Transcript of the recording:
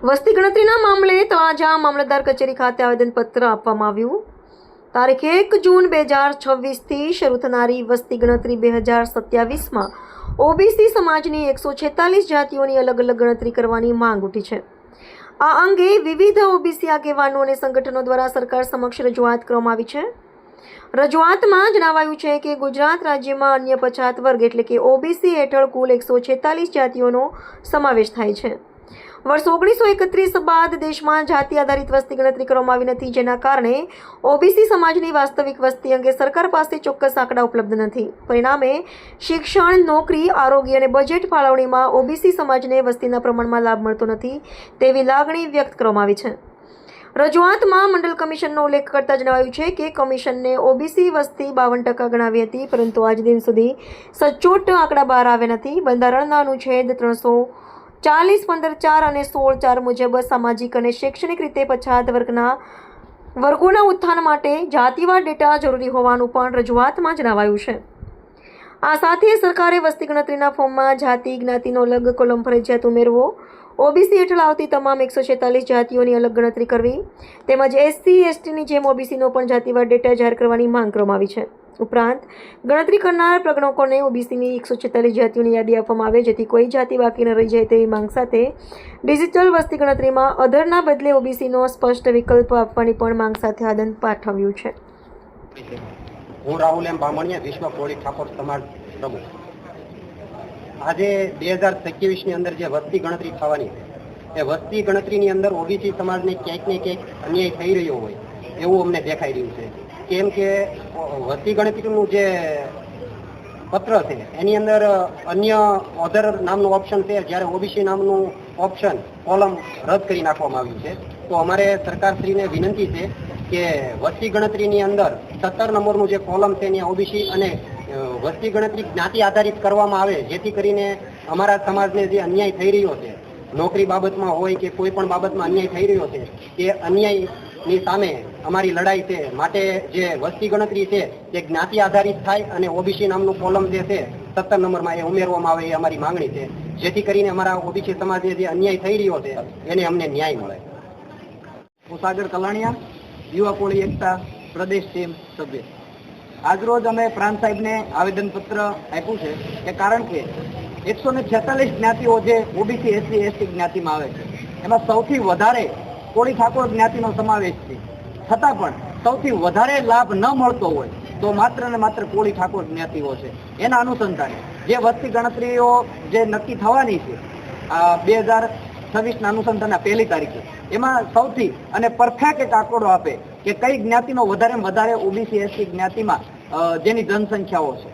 વસ્તી ગણતરીના મામલે તળાજા મામલતદાર કચેરી ખાતે આવેદનપત્ર આપવામાં આવ્યું। તારીખ 1 જૂન 2026થી શરૂ થનારી વસ્તી ગણતરી 2027માં ઓબીસી સમાજની 146 જાતિઓની અલગ અલગ ગણતરી કરવાની માંગ ઉઠી છે। આ અંગે વિવિધ ઓબીસી આગેવાનો અને સંગઠનો દ્વારા સરકાર સમક્ષ રજૂઆત કરવામાં આવી છે। રજૂઆતમાં જણાવાયું છે કે ગુજરાત રાજ્યમાં અન્ય પછાત વર્ગ એટલે કે ઓબીસી હેઠળ કુલ 146 જાતિઓનો સમાવેશ થાય છે। વર્ષ 1931 બાદ દેશમાં જાતિ આધારિત વસ્તી ગણતરી કરવામાં આવી નથી, જેના કારણે ઓબીસી સમાજની વાસ્તવિક વસ્તી અંગે સરકાર પાસે ચોક્કસ આંકડા ઉપલબ્ધ નથી। પરિણામે શિક્ષણ, નોકરી, આરોગ્ય અને બજેટ ફાળવણીમાં ઓબીસી સમાજને વસ્તીના પ્રમાણમાં લાભ મળતો નથી તેવી લાગણી વ્યક્ત કરવામાં આવી છે। રજૂઆતમાં મંડળ કમિશનનો ઉલ્લેખ કરતા જણાવાયું છે કે કમિશનને ઓબીસી વસ્તી 52% ગણાવી હતી, પરંતુ આજ દિન સુધી સચોટ આંકડા બહાર આવ્યા નથી। બંધારણના અનુચ્છેદ 340, 15(4) અને 16(4) મુજબ સામાજિક અને શૈક્ષણિક રીતે પછાત વર્ગોના ઉત્થાન માટે જાતિવાર ડેટા જરૂરી હોવાનું પણ રજૂઆતમાં જણાવાયું છે। આ સાથે સરકારે વસ્તી ગણતરીના ફોર્મમાં જાતિ, જ્ઞાતિનો અલગ કોલમ ફરજિયાત ઉમેરવો, ઓબીસી હેઠળ આવતી તમામ 146 જાતિઓની અલગ ગણતરી કરવી તેમજ એસસી, એસટીની જેમ ઓબીસીનો પણ જાતિવાર ડેટા જાહેર કરવાની માંગ કરવામાં આવી છે। ઉપરાંત ગણતરી કરનાર પ્રગણકોને ઓબીસીની 146 જાતિઓની યાદી આપવામાં આવે, જેથી કોઈ જાતિ બાકી ન રહી જાય તેવી માંગ સાથે ડિજિટલ વસ્તી ગણતરીમાં અધરના બદલે ઓબીસીનો સ્પષ્ટ વિકલ્પ આપવાની પણ માંગ સાથે આવેદન પાઠવ્યું છે। હું રાહુલ એમ બામણિયા, વિશ્વ કોળી ઠાકોર સમાજ પ્રમુખ। આજે 2027ની અંદર જે વસ્તી ગણતરી થવાની છે, એ વસ્તી ગણતરીની અંદર ઓબીસી સમાજને ક્યાંક ને ક્યાંક અન્યાય થઈ રહ્યો હોય એવું અમને દેખાઈ રહ્યું છે। કેમ કે વસ્તી ગણતરીનું જે પત્ર છે એની અંદર અન્ય ઓધર નામનું ઓપ્શન છે, જ્યારે ઓબીસી નામનું ઓપ્શન કોલમ રદ કરી નાખવામાં આવ્યું છે। તો અમારે સરકારશ્રીને વિનંતી છે કે વસ્તી ગણતરીની અંદર 17 નંબરનું જે કોલમ છે ત્યાં ઓબીસી અને વસ્તી ગણતરી જ્ઞાતિ આધારિત કરવામાં આવે, જેથી કરીને અમારા સમાજને જે અન્યાય થઈ રહ્યો છે, નોકરી બાબતમાં હોય કે કોઈ પણ બાબતમાં અન્યાય થઈ રહ્યો છે, તે અન્યાયની સામે અમારી લડાઈ છે। માટે જે વસ્તી ગણતરી છે તે જ્ઞાતિ આધારિત થાય અને ઓબીસી નામનું કોલમ જે છે 17 નંબરમાં એ ઉમેરવામાં આવે, એ અમારી માંગણી છે, જેથી કરીને અમારા ઓબીસી સમાજને જે અન્યાય થઈ રહ્યો છે એને અમને ન્યાય મળે। હું સાગર કલાણિયા, યુવા કોળી એકતા પ્રદેશ ટીમ સભ્ય। આજરોજ અમે પ્રાંત સાહેબને આવેદનપત્ર આપ્યું છે કે કારણ કે 146 જ્ઞાતિઓ જે ઓબીસી, એસસી, એસટી જ્ઞાતિમાં આવે છે, એમાં સૌથી વધારે કોળી ઠાકોર જ્ઞાતિનો સમાવેશ છે, છતાં પણ સૌથી વધારે લાભ ન મળતો હોય તો માત્ર ને માત્ર કોળી ઠાકોર જ્ઞાતિઓ છે। એના અનુસંધાને જે વસ્તી ગણતરીઓ જે નક્કી થવાની છે 2026ના અનુસંધાનના 1લી તારીખે, એમાં સૌથી અને પરફેક્ટ એક આંકડો આપે કે કઈ જ્ઞાતિનો વધારે ઓબીસી, એસટી જ્ઞાતિમાં જેની જનસંખ્યાઓ છે।